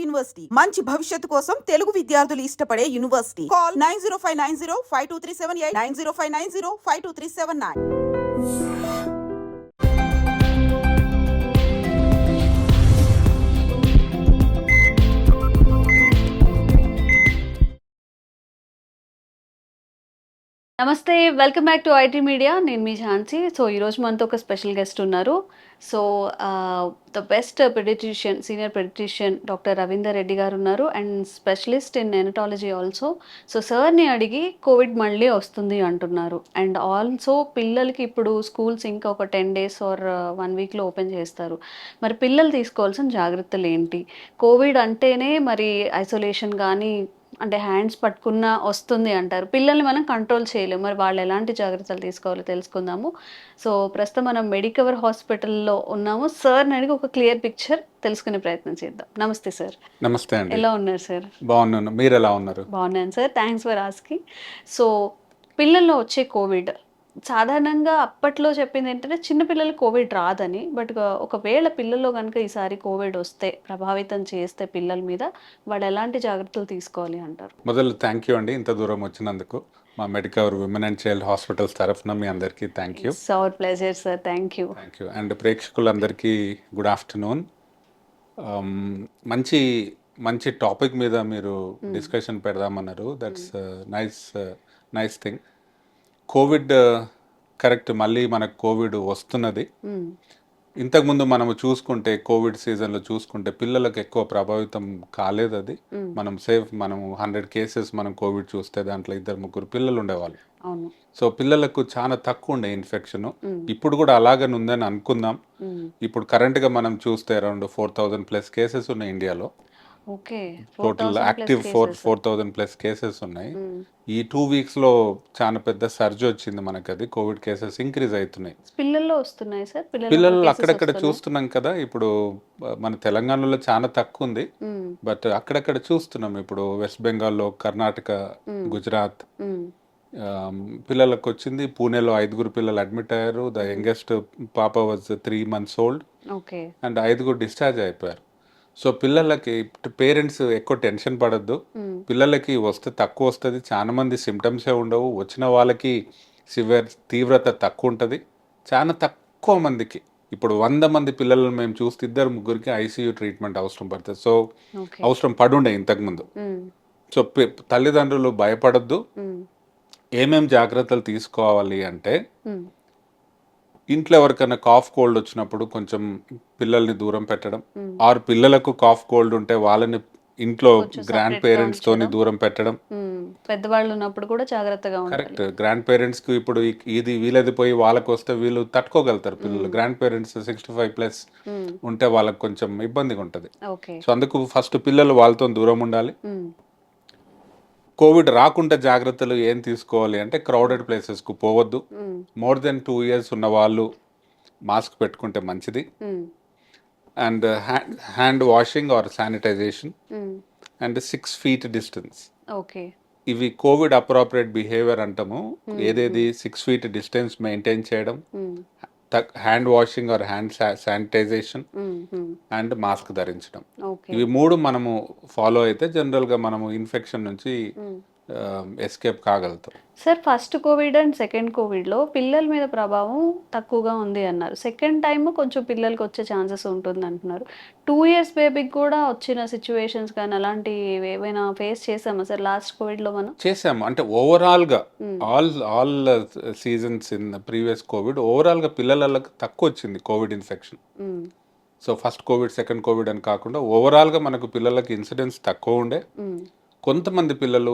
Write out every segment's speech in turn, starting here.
University మంచి భవిష్యత్తు కోసం తెలుగు విద్యార్థులు ఇష్టపడే యూనివర్సిటీ. కాల్ 9059052378 9059052379. నమస్తే, welcome back to IT media. నేను మీ ఝాన్సీ. సో ఈరోజు మనతో ఒక స్పెషల్ గెస్ట్ ఉన్నారు. So the best pediatrician, senior pediatrician doctor Ravinder Reddy garu ఉన్నారు, and specialist in neonatology also. So సార్ని అడిగి కోవిడ్ మళ్ళీ వస్తుంది అంటున్నారు, అండ్ ఆల్సో పిల్లలకి ఇప్పుడు స్కూల్స్ ఇంకా ఒక 10 days ఆర్ 1 weekలో ఓపెన్ చేస్తారు. మరి పిల్లలు తీసుకోవాల్సిన జాగ్రత్తలు ఏంటి? కోవిడ్ అంటేనే మరి ఐసోలేషన్ కానీ, అంటే హ్యాండ్స్ పట్టుకున్నా వస్తుంది అంటారు. పిల్లల్ని మనం కంట్రోల్ చేయలేము. మరి వాళ్ళు ఎలాంటి జాగ్రత్తలు తీసుకోవాలో తెలుసుకుందాము. సో ప్రస్తుతం మనం మెడికవర్ హాస్పిటల్లో ఉన్నాము. సార్ని అడిగి ఒక క్లియర్ పిక్చర్ తెలుసుకునే ప్రయత్నం చేద్దాం. నమస్తే సార్. నమస్తే అండి. ఎలా ఉన్నారు సార్? బాగున్నాను, మీరు ఎలా ఉన్నారు? బాగున్నాను sir, thanks for asking. So పిల్లల్లో వచ్చే కోవిడ్ సాధారణంగా అప్పట్లో చెప్పింది ఏంటంటే చిన్నపిల్లలు కోవిడ్ రాదని, బట్ ఒకవేళ పిల్లల్లో కనుక ఈసారి కోవిడ్ వస్తే, ప్రభావితం చేస్తే పిల్లల మీద, వాళ్ళు ఎలాంటి జాగ్రత్తలు తీసుకోవాలి అంటారు? మొదలు థ్యాంక్ యూ అండి, ఇంత దూరం వచ్చినందుకు. మా Medicover women and child hospitals తరఫున మీ అందరికీ thank you. Our pleasure sir, thank you. And ప్రేక్షకులందరికీ గుడ్ ఆఫ్టర్నూన్. మంచి మంచి టాపిక్ మీద మీరు డిస్కషన్ పెడదామన్నారు. That's nice thing. Covid correct, మళ్ళీ మనకు కోవిడ్ వస్తున్నది. ఇంతకుముందు మనము చూసుకుంటే కోవిడ్ సీజన్లో చూసుకుంటే పిల్లలకు ఎక్కువ ప్రభావితం కాలేదు. అది మనం సేఫ్. మనం 100 cases మనం కోవిడ్ చూస్తే దాంట్లో 2-3 పిల్లలు ఉండేవాళ్ళు. సో పిల్లలకు చాలా తక్కువ ఉండే ఇన్ఫెక్షన్. ఇప్పుడు కూడా అలాగనే ఉందని అనుకుందాం. ఇప్పుడు కరెంట్గా మనం చూస్తే అరౌండ్ 4,000+ cases ఉన్నాయి ఇండియాలో. టోటల్ యాక్టివ్ 4,000+ cases ఉన్నాయి. ఈ 2 weeksలో చాలా పెద్ద సర్జ్ వచ్చింది మనకి. అది కోవిడ్ కేసెస్ ఇంక్రీజ్ అవుతున్నాయి. పిల్లల్లో వస్తున్నాయి సార్, పిల్లలు అక్కడక్కడ చూస్తున్నాం కదా. ఇప్పుడు మన తెలంగాణలో చాలా తక్కువ ఉంది, బట్ అక్కడక్కడ చూస్తున్నాం. ఇప్పుడు వెస్ట్ బెంగాల్లో, కర్ణాటక, గుజరాత్ పిల్లలకు వచ్చింది. పూణేలో 5 పిల్లలు అడ్మిట్ అయ్యారు. ద యంగెస్ట్ పాప was 3 months old, and 5 discharge అయిపోయారు. సో పిల్లలకి పేరెంట్స్ ఎక్కువ టెన్షన్ పడద్దు. పిల్లలకి వస్తే తక్కువ వస్తుంది, చాలా మంది సిమ్టమ్సే ఉండవు. వచ్చిన వాళ్ళకి తీవ్రత తక్కువ ఉంటుంది. చాలా తక్కువ మందికి, ఇప్పుడు 100 మంది పిల్లలను మేము చూస్తే 2-3 ICU ట్రీట్మెంట్ అవసరం పడుతుంది. సో అవసరం పడుండే ఇంతకుముందు. సో తల్లిదండ్రులు భయపడద్దు. ఏమేం జాగ్రత్తలు తీసుకోవాలి అంటే, ఇంట్లో ఎవరికైనా కాఫ్ కోల్డ్ వచ్చినప్పుడు కొంచెం పిల్లల్ని దూరం పెట్టడం, ఆర్ పిల్లలకు కాఫ్ కోల్డ్ ఉంటే వాళ్ళని ఇంట్లో గ్రాండ్ పేరెంట్స్ తోని దూరం పెట్టడం. పెద్దవాళ్ళు ఉన్నప్పుడు కూడా జాగ్రత్తగా ఉండాలి. కరెక్ట్. గ్రాండ్ పేరెంట్స్ కు ఇప్పుడు ఇది వీళ్ళది పోయి వాళ్ళకు వస్తే వీళ్ళు తట్టుకోగలుగుతారు పిల్లలు. గ్రాండ్ పేరెంట్స్ 65+ ఉంటే వాళ్ళకి కొంచెం ఇబ్బందిగా ఉంటుంది. సో అందుకు ఫస్ట్ పిల్లలు వాళ్ళతో దూరం ఉండాలి. కోవిడ్ రాకుండా జాగ్రత్తలు ఏం తీసుకోవాలి అంటే, క్రౌడెడ్ ప్లేసెస్కు పోవద్దు. మోర్ దెన్ 2 years ఉన్న వాళ్ళు మాస్క్ పెట్టుకుంటే మంచిది. And hand washing or sanitization, and 6 feet distance. ఇవి కోవిడ్ అప్రోప్రియేట్ బిహేవియర్ అంటాము. ఏదేది 6 feet డిస్టెన్స్ మెయింటైన్ చేయడం, hand washing or hand sanitization, and mask ధరించడం. ఇవి 3 మనము ఫాలో అయితే జనరల్గా మనము ఇన్ఫెక్షన్ నుంచి ఎస్కేప్ కాగలుగుతాం. Sir, first covid and second కోవిడ్లో పిల్లల మీద ప్రభావం తక్కువగా ఉంది అన్నారు. సెకండ్ టైం కొంచెం పిల్లలకి వచ్చే ఛాన్సెస్ ఉంటుంది అంటున్నారు. 2 years బేబీకి కూడా వచ్చిన సిచ్యువేషన్స్ కానీ అలాంటి ఏమైనా ఫేస్ చేసామా సార్ లాస్ట్ కోవిడ్లో? మనం చేసాము. అంటే ఓవరాల్గా all seasons in previous Covid ఓవరాల్గా పిల్లలకు తక్కువ వచ్చింది Covid infection. So first Covid, second Covid అని కాకుండా ఓవరాల్గా మనకు పిల్లలకి ఇన్సిడెన్స్ తక్కువ ఉండే. కొంతమంది పిల్లలు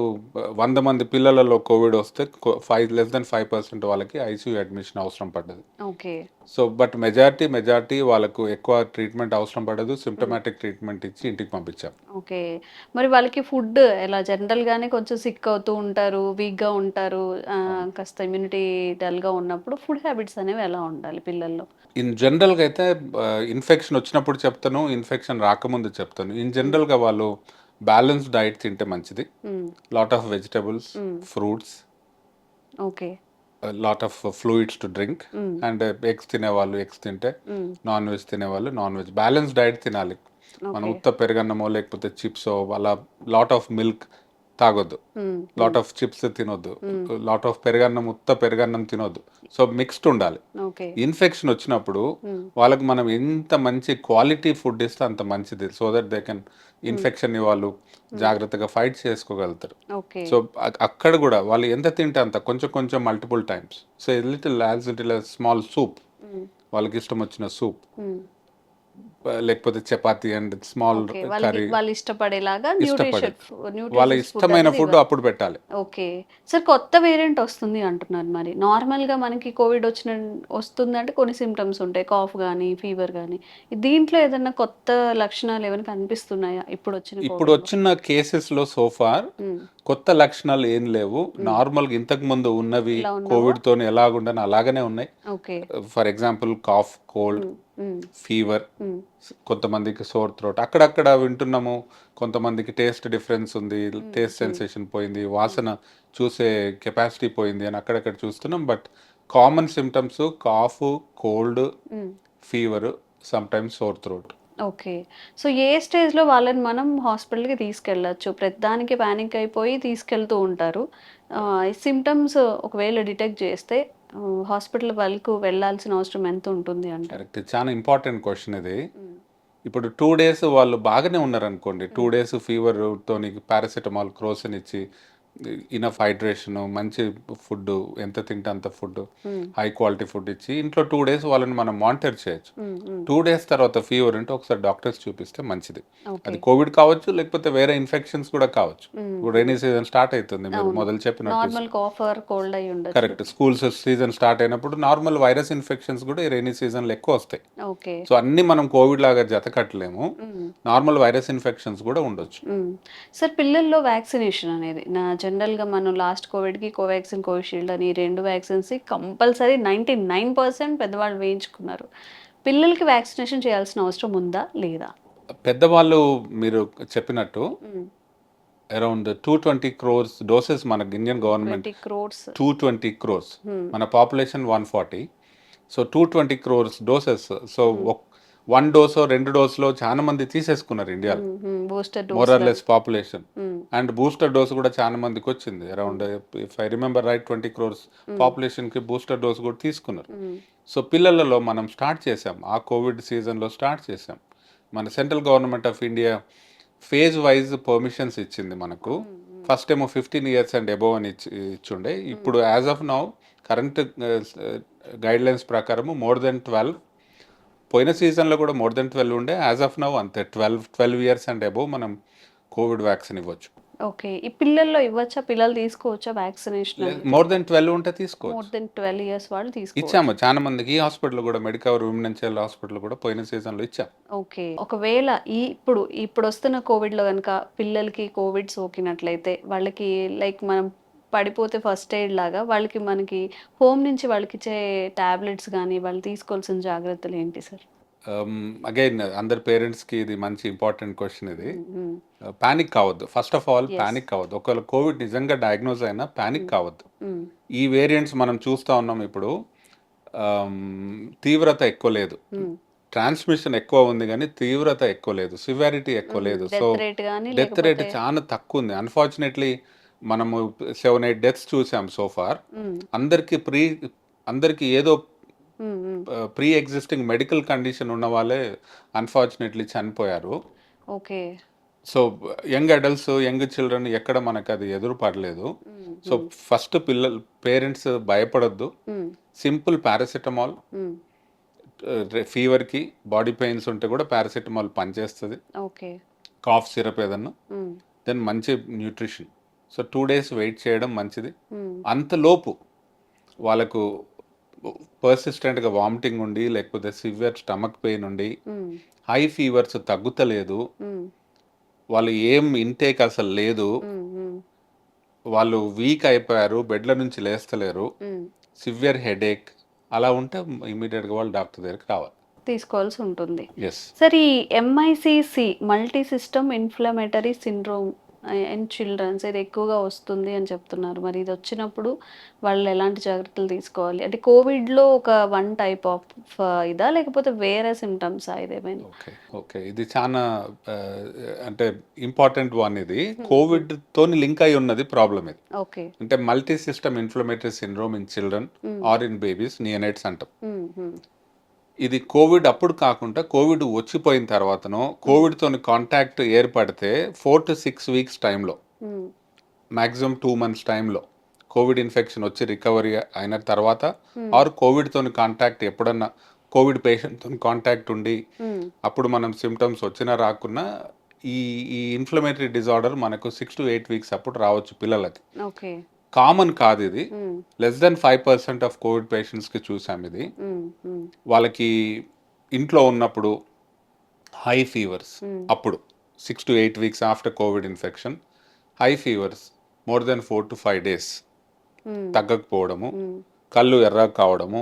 100 మంది పిల్లలలో కోవిడ్ వస్తే less than 5% వాళ్ళకి ICU అడ్మిషన్ అవసరం పడ్డది. సో బట్ మెజారిటీ వాళ్ళకు ఎక్కువ ట్రీట్మెంట్ అవసరం పడదు. సిమ్టమాటిక్ ట్రీట్మెంట్ ఇచ్చి ఇంటికి పంపించాం. మరి వాళ్ళకి ఫుడ్ ఎలా? జనరల్ గానే కొంచెం సిక్ అవుతూ ఉంటారు, వీక్ గా ఉంటారు, కాస్త ఇమ్యూనిటీ డల్ గా ఉన్నప్పుడు ఫుడ్ హ్యాబిట్స్ అనేవి ఎలా ఉండాలి పిల్లల్లో? ఇన్ జనరల్గా అయితే ఇన్ఫెక్షన్ వచ్చినప్పుడు చెప్తాను, ఇన్ఫెక్షన్ రాకముందు చెప్తాను. ఇన్ జనరల్గా వాళ్ళు బ్యాలెన్స్డ్ డైట్ తింటే మంచిది. Lot of vegetables, fruits, lot of fluids to drink, and eggs తినేవాళ్ళు ఎగ్స్ తింటే, నాన్ వెజ్ తినేవాళ్ళు నాన్ వెజ్. బ్యాలెన్స్డ్ డైట్ తినాలి. మనం ఓకే. ఉత్త పెరుగన్నమో లేకపోతే చిప్సో అలా లాట్ ఆఫ్ మిల్క్ తాగొద్దు, లాట్ ఆఫ్ చిప్స్ తినొద్దు, లాట్ ఆఫ్ పెరుగన్నం ఉత్త పెరుగన్నం తినొద్దు. సో మిక్స్డ్ ఉండాలి. ఓకే. ఇన్ఫెక్షన్ వచ్చినప్పుడు వాళ్ళకి మనం ఎంత మంచి క్వాలిటీ ఫుడ్ ఇస్తే అంత మంచిది. So that they can infection వాళ్ళు జాగ్రత్తగా ఫైట్ చేసుకోగలుగుతారు. ఓకే. సో అక్కడ కూడా వాళ్ళు ఎంత తింటే అంత కొంచెం కొంచెం multiple times. So little as little small soup, వాళ్ళకి ఇష్టం వచ్చిన సూప్, లేకపోతే chapati and small okay. Curry వాళ్ళు ఇష్టపడేలాగా ఇష్టపడే వాళ్ళ న్యూట్రిషియస్ ఫుడ్ ఇష్టమైన అనేది ఫుడ్ ఇవ్వాలి. అప్పుడు పెట్టాలి. ఓకే. సార్ కొత్త వేరియంట్ వస్తుంది అంటున్నారు మరి. నార్మల్‌గా మనకి కోవిడ్ వస్తుందంటే కొన్ని సింప్టమ్స్ ఉంటాయి. కాఫ్ గానీ, ఫీవర్ గానీ. దీంట్లో ఏదన్నా కొత్త లక్షణాలు ఏమైనా కనిపిస్తున్నాయా ఇప్పుడొచ్చిన ఇప్పుడు కోవిడ్‌లో? వచ్చిన కేసెస్లో సోఫార్ హ్మ్. కొత్త లక్షణాలు ఏం లేవు. నార్మల్గా ఇంతకు ముందు ఉన్నవి ఎలా ఉన్నావో? కోవిడ్తో ఎలాగుండని అలాగనే ఉన్నాయి. Okay. For example cough, cold, hmm. Fever, hmm. కొంతమందికి సోర్ థ్రోట్, అక్కడక్కడ వింటున్నాము. కొంతమందికి టేస్ట్ డిఫరెన్స్ ఉంది, టేస్ట్ సెన్సేషన్ పోయింది, వాసన చూసే కెపాసిటీ పోయింది అని అక్కడక్కడ చూస్తున్నాం. But common symptoms cough, cold, fever, some times sore throat. Okay. So, ఏ స్టేజ్‌లో వాళ్ళని మనం హాస్పిటల్‌కి తీసుకెళ్ళొచ్చు? ప్రతిదానికి పానిక్ అయిపోయి తీసుకెళ్తూ ఉంటారు. ఈ సింప్టమ్స్ ఒకవేళ డిటెక్ట్ చేస్తే హాస్పిటల్ వరకు వెళ్ళాల్సిన అవసరం ఎంత ఉంటుంది అంటారు? కరెక్ట్. చాలా ఇంపార్టెంట్ క్వశ్చన్ ఇది. ఇప్పుడు 2 డేస్ వాళ్ళు బాగానే ఉన్నారనుకోండి. 2 డేస్ ఫీవర్‌తోని పారాసిటమాల్, క్రోసిన్ ఇచ్చి ఇనఫ్ హైడ్రేషన్, మంచి ఫుడ్, ఎంత తింటే అంత ఫుడ్, హై క్వాలిటీ ఫుడ్ ఇచ్చి ఇంట్లో 2 డేస్ వాళ్ళని మనం మానిటర్ చేయొచ్చు. 2 డేస్ తర్వాత ఫీవర్ ఉంటే ఒకసారి డాక్టర్స్ చూపిస్తే మంచిది. ఓకే. అది కోవిడ్ కావచ్చు, లేకపోతే వేరే ఇన్ఫెక్షన్స్ కూడా కావచ్చు. ఇప్పుడు రైనీ సీజన్ స్టార్ట్ అవుతుంది, మీరు అవును. మొదలు చెప్పినట్టు. నార్మల్ కాఫ్ ఆర్ కోల్డ్ అయ్యి ఉండొచ్చు. కరెక్ట్. స్కూల్స్ సీజన్ స్టార్ట్ అయినప్పుడు నార్మల్ వైరస్ ఇన్ఫెక్షన్స్ కూడా ఈ రైనీ సీజన్లో ఎక్కువ వస్తాయి. ఓకే. సో అన్నీ మనం కోవిడ్ లాగా జత కట్టలేము. నార్మల్ వైరస్ ఇన్ఫెక్షన్స్ కూడా ఉండొచ్చు. సార్ పిల్లల్లో వ్యాక్సినేషన్ అనేది జనరల్‌గా మనం లాస్ట్ కోవిడ్‌కి కోవాక్సిన్, కోవిషీల్డ్ అని 2 వ్యాక్సిన్స్ కంపల్సరీ 99% పెద్దవాళ్ళు వేయించుకున్నారు. పిల్లలకి వ్యాక్సినేషన్ చేయాల్సిన అవసరం ఉందా? లేదా? పెద్దవాళ్ళు మీరు చెప్పినట్టు హ్మ్. అరౌండ్ 220 క్రోర్స్ డోసెస్ మనకి ఇండియన్ గవర్నమెంట్ 20 క్రోర్స్. 220 క్రోర్స్, మన population 140. So 220 crores doses. So 1 డోసో 2 డోసులో చాలా మంది తీసేసుకున్నారు ఇండియాలో, booster dose more or less population. And booster dose కూడా చాలా మందికి వచ్చింది. Around if I remember right 20 crores పాపులేషన్కి బూస్టర్ డోస్ కూడా తీసుకున్నారు. సో పిల్లలలో మనం స్టార్ట్ చేసాం, ఆ కోవిడ్ సీజన్లో స్టార్ట్ చేసాం. మన central government of India phase wise permissions ఇచ్చింది మనకు. ఫస్ట్ ఏమో 15 ఇయర్స్ అండ్ అబోవ్ అని ఇచ్చుండే. ఇప్పుడు as of now current guide lines ప్రకారము మోర్ దెన్ 12, పోయిన సీజన్లో కూడా మోర్ దెన్ 12 ఉండే. యాజ్ ఆఫ్ నౌ అంతే 12 ఇయర్స్ అండ్ అబోవ్ మనం కోవిడ్ వ్యాక్సిన్ ఇవ్వచ్చు. ఓకే. ఈ పిల్లల్లో ఇవ్వచ్చా? పిల్లలు తీసుకోవచ్చా వ్యాక్సినేషన్ అనేది? మోర్ దెన్ 12 ఉంటే తీసుకోవచ్చు. మోర్ దెన్ 12 ఇయర్స్ వాళ్ళు తీసుకోవచ్చు. ఇచ్చాము చాలా మందికి. ఈ హాస్పిటల్ కూడా Medicover women and child hospital కూడా పోయిన సీజన్లో ఇచ్చాం. ఓకే. ఒకవేళ ఇప్పుడొస్తున్న కోవిడ్‌లో గనుక పిల్లలకి కోవిడ్ సోకినట్లయితే వాళ్ళకి లైక్ మనం పడిపోతే ఫస్ట్ ఎయిడ్ లాగా వాళ్ళకి మనకి హోమ్ నుంచి వాళ్ళకిచ్చే టాబ్లెట్స్ గానీ, వాళ్ళు తీసుకోవాల్సిన జాగ్రత్తలు ఏంటి సార్? అగైన్ అందరి పేరెంట్స్కి ఇది మంచి ఇంపార్టెంట్ క్వశ్చన్ ఇది. హ్మ్. పానిక్ కావద్దు. First of all Yes. Panic కావద్దు. ఒకవేళ కోవిడ్ నిజంగా డయాగ్నోజ్ అయినా పానిక్ కావద్దు. హ్మ్. ఈ వేరియంట్స్ మనం చూస్తూ ఉన్నాం ఇప్పుడు. తీవ్రత ఎక్కువ లేదు, ట్రాన్స్మిషన్ ఎక్కువ ఉంది కానీ తీవ్రత ఎక్కువ లేదు, సివియారిటీ ఎక్కువ లేదు. సో డెత్ రేట్ గానీ డెత్ రేట్ లేకపోతే చాలా తక్కువ ఉంది. అన్ఫార్చునేట్లీ మనము 7-8 డెత్స్ చూసాం సో ఫార్. అందరికీ ఏదో ప్రీ ఎగ్జిస్టింగ్ మెడికల్ కండిషన్ ఉన్న వాళ్ళే అన్ఫార్చునేట్లీ చనిపోయారు. Okay. So young adults, young children ఎక్కడ మనకు అది ఎదురు పడలేదు. సో ఫస్ట్ పేరెంట్స్ భయపడొద్దు. సింపుల్ పారాసిటమాల్, ఫీవర్కి బాడీ పెయిన్స్ ఉంటే కూడా పారాసిటమాల్ పనిచేస్తుంది. ఓకే. కాఫ్ సిరప్ ఏదన్నా, దెన్ మంచి న్యూట్రిషన్. సో 2 డేస్ వెయిట్ చేయడం మంచిది. అంతలోపు వాళ్ళకు పర్సిస్టెంట్గా వామిటింగ్ ఉండి, లేకపోతే సివియర్ స్టమక్ పెయిన్ ఉండి, హై ఫీవర్స్ తగ్గుతలేదు, వాళ్ళు ఏం ఇంటేక్ అసలు లేదు, వాళ్ళు వీక్ అయిపోయారు, బెడ్ల నుంచి లేస్తలేరు, సివియర్ హెడేక్ అలా ఉంటే ఇమీడియట్గా వాళ్ళు డాక్టర్ దగ్గరికి రావాలి, తీసుకోవాల్సి ఉంటుంది. ఎస్. సార్ ఈ MICC multi system inflammatory syndrome and childrens ఇది ఎక్కువగా వస్తుంది అని చెప్తున్నారు. మరి ఇది వచ్చినప్పుడు వాళ్ళు ఎలాంటి జాగ్రత్తలు తీసుకోవాలి? అంటే కోవిడ్‌లో ఒక వన్ టైప్ ఆఫ్ ఇదా? లేకపోతే వేరే సిమ్టమ్సా ఇదేమైనా? ఓకే. ఓకే. ఇది చానా అంటే ఇంపార్టెంట్ వన్ ఇది. కోవిడ్‌తోని లింక్ అయి ఉన్నది ప్రాబ్లమ్ ఇది. ఓకే. అంటే multi system inflammatory syndrome in children or in babies neonates అంటాం. ఇది కోవిడ్ అప్పుడు కాకుండా కోవిడ్ వచ్చిపోయిన తర్వాతనో కోవిడ్‌తోని కాంటాక్ట్ ఏర్పడితే 4 to 6 వీక్స్ టైంలో మాక్సిమం 2 మంత్స్ టైంలో కోవిడ్ ఇన్ఫెక్షన్ వచ్చి రికవరీ అయిన తర్వాత ఆర్ కోవిడ్‌తోని కాంటాక్ట్ ఎప్పుడన్నా కోవిడ్ పేషెంట్‌తోని కాంటాక్ట్ ఉండి అప్పుడు మనం సిమ్టమ్స్ వచ్చినా రాకున్నా ఈ ఈ ఇన్ఫ్లమేటరీ డిజార్డర్ మనకు 6 to 8 వీక్స్ అప్పుడు రావచ్చు పిల్లలకి. ఓకే. కామన్ కాదు ఇది. లెస్ దెన్ 5% ఆఫ్ కోవిడ్ పేషెంట్స్కి చూసాం ఇది. వాళ్ళకి ఇంట్లో ఉన్నప్పుడు హై ఫీవర్స్ అప్పుడు 6 to 8 weeks after Covid infection high fevers more than 4 to 5 days తగ్గకపోవడము, కళ్ళు ఎర్ర కావడము,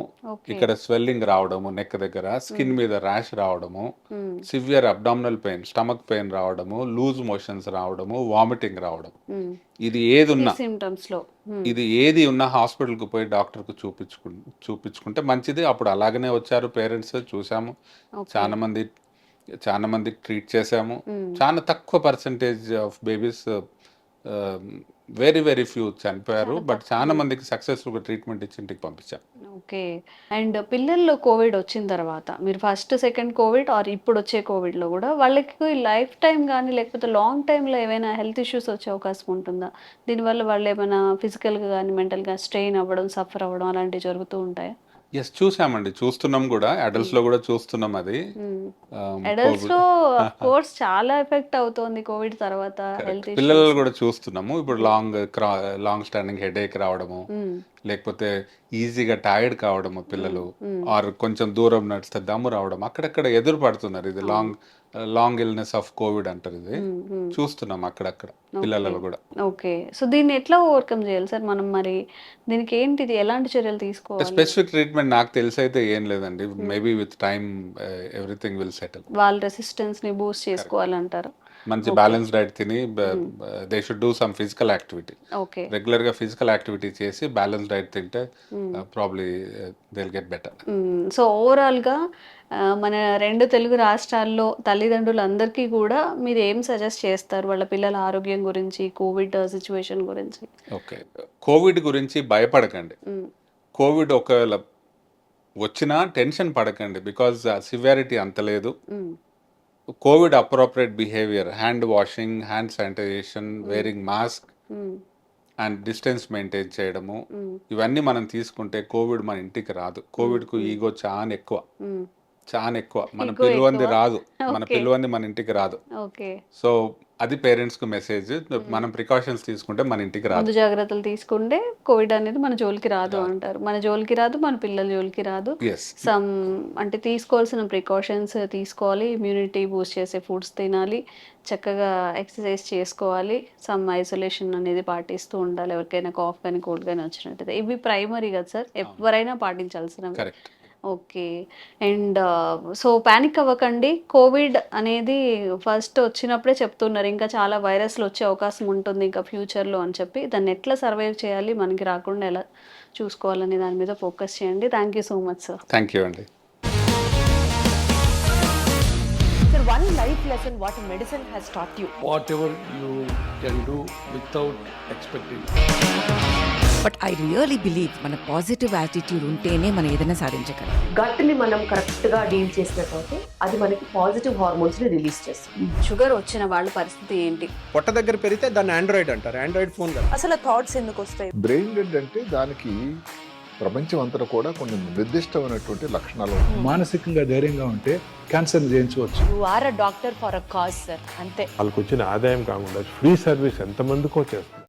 ఇక్కడ స్వెల్లింగ్ రావడము నెక్ దగ్గర, స్కిన్ మీద ర్యాష్ రావడము, severe abdominal pain stomach pain రావడము, లూజ్ మోషన్స్ రావడము, వామిటింగ్ రావడం. ఇది ఏది ఉన్నా సిమ్టమ్స్‌లో ఇది ఏది ఉన్నా హాస్పిటల్కి పోయి డాక్టర్కు చూపించుకుంటే మంచిది. అప్పుడు అలాగనే వచ్చారు పేరెంట్స్, చూసాము చాలా మంది ట్రీట్ చేసాము. చాలా తక్కువ percentage of babies very very few చనిపోయారు. బట్ చాలా మందికి సక్సెస్ఫుల్గా ట్రీట్మెంట్ ఇచ్చి ఇంటికి పంపించాం. ఓకే. అండ్ పిల్లల్లో కోవిడ్ వచ్చిన తర్వాత మీరు ఫస్ట్, సెకండ్ కోవిడ్ ఆర్ ఇప్పుడు వచ్చే కోవిడ్‌లో కూడా వాళ్ళకి లైఫ్ టైం కానీ లేకపోతే లాంగ్ టైంలో ఏమైనా హెల్త్ ఇష్యూస్ వచ్చే అవకాశం ఉంటుందా? దీనివల్ల వాళ్ళు ఏమైనా ఫిజికల్‌గా కానీ మెంటల్‌గా స్ట్రెయిన్ అవ్వడం, సఫర్ అవ్వడం అలాంటివి జరుగుతూ ఉంటాయా? ఎస్, చూసామండి, చూస్తున్నాం కూడా, అడల్ట్స్లో కూడా చూస్తున్నాం అది. అడల్ట్స్‌లో ఆఫ్ కోర్స్ చాలా ఎఫెక్ట్ అవుతోంది కోవిడ్ తర్వాత హెల్త్ పిల్లలు ఇష్యూస్. కూడా చూస్తున్నాము. ఇప్పుడు లాంగ్ స్టాండింగ్ హెడేక్ రావడము, లేకపోతే ఈజీగా టైర్డ్ కావడము పిల్లలు, ఆర్ కొంచెం దూరం నడిస్తే దమ్ము రావడం, అక్కడక్కడ ఎదురు పడుతున్నారు. ఇది లాంగ్ ఇల్నెస్ ఆఫ్ కోవిడ్ అంటారు. ఇది చూస్తున్నాం అక్కడక్కడ పిల్లలలో కూడా. ఓకే. సో దీన్ని ఎట్లా ఓవర్కమ్ చేయాలి సార్ మనం? మరి దీనికి ఏంటిది, ఎలాంటి చర్యలు తీసుకోవాలి? స్పెసిఫిక్ ట్రీట్మెంట్ నాకు తెలిసి అయితే ఏం లేదండి. Maybe with time everything will settle. వాళ్ళ రెసిస్టెన్స్ ని బూస్ట్ చేసుకోవాలంటారు. మంచి బ్యాలెన్స్ డైట్ తిని they should do some physical activity. Okay. రెగ్యులర్గా ఫిజికల్ యాక్టివిటీ చేసి బ్యాలెన్స్ డైట్ తింటే probably they will get better. So ఓవరాల్గా మన 2 తెలుగు రాష్ట్రాల్లో తల్లిదండ్రులందరికీ కూడా మీరు ఏం సజెస్ట్ చేస్తారు వాళ్ళ పిల్లల ఆరోగ్యం గురించి, కోవిడ్ సిచ్యువేషన్ గురించి? ఓకే, కోవిడ్ గురించి భయపడకండి. కోవిడ్ ఒకవేళ వచ్చినా టెన్షన్ పడకండి, బికాజ్ సివియారిటీ అంత లేదు. COVID appropriate behaviour, hand washing, hand sanitization, wearing mask and distance maintain చేయడము, ఇవన్నీ మనం తీసుకుంటే కోవిడ్ మన ఇంటికి రాదు. కోవిడ్కు ఈగో చాలా ఎక్కువ. మన పిలువంది రాదు, మన పిలువంది మన ఇంటికి రాదు. సో అది పేరెంట్స్కు మెసేజ్. మనం ప్రికాషన్స్ తీసుకుంటే మన ఇంటికి రాదు. ముందు జాగ్రత్తలు తీసుకుంటే కోవిడ్ అనేది మన జోలికి రాదు అంటారు. మన జోలికి రాదు, మన పిల్లల జోలికి రాదు. సమ్ అంటే తీసుకోవాల్సిన ప్రికాషన్స్ తీసుకోవాలి, ఇమ్యూనిటీ బూస్ట్ చేసే ఫుడ్స్ తినాలి, చక్కగా ఎక్సర్సైజ్ చేసుకోవాలి, సమ్ ఐసోలేషన్ అనేది పాటిస్తూ ఉండాలి ఎవరికైనా కాఫ్ కానీ కోల్డ్ కానీ వచ్చినట్టయితే. ఇవి ప్రైమరీ కదా సార్, ఎవరైనా పాటించాల్సినవి. Correct. Okay. And so panic అవ్వకండి. కోవిడ్ అనేది ఫస్ట్ వచ్చినప్పుడే చెప్తున్నారు ఇంకా చాలా వైరస్లు వచ్చే అవకాశం ఉంటుంది ఇంకా ఫ్యూచర్లో అని చెప్పి. దాన్ని ఎట్లా సర్వైవ్ చేయాలి, మనకి రాకుండా ఎలా చూసుకోవాలని దాని మీద ఫోకస్ చేయండి. Thank you so much sir. Thank you అండి. Sir, one life lesson what medicine has taught you. Whatever you can do without expecting. But I really believe మన పాజిటివ్ యాటిట్యూడ్ ఉంటేనే మనం ఏదైనా సాధించగలం. గట్ని మనం కరెక్ట్గా డీల్ చేసినట్లయితే అది మనకి పాజిటివ్ హార్మోన్స్ని రిలీజ్ చేస్తుంది. షుగర్ వచ్చిన వాళ్ళ పరిస్థితి ఏంటి? పొట్ట దగ్గర పెరిగితే దాన్ని ఆండ్రాయిడ్ అంటారు. ఆండ్రాయిడ్ ఫోన్ కదా. అసలు థాట్స్ ఎందుకు వస్తాయి? బ్రెయిన్ డెడ్ అంటే దానికి ప్రపంచం అంతా కూడా కొన్ని నిర్దిష్టమైనటువంటి లక్షణాలు ఉన్నాయి. మానసికంగా ధైర్యంగా ఉంటే క్యాన్సర్ జయించవచ్చు. You are a doctor for a cause sir, అంతే. వాళ్ళకి వచ్చిన ఆదాయం కాకుండా ఫ్రీ సర్వీస్ ఎంతమందికో చేస్తారు.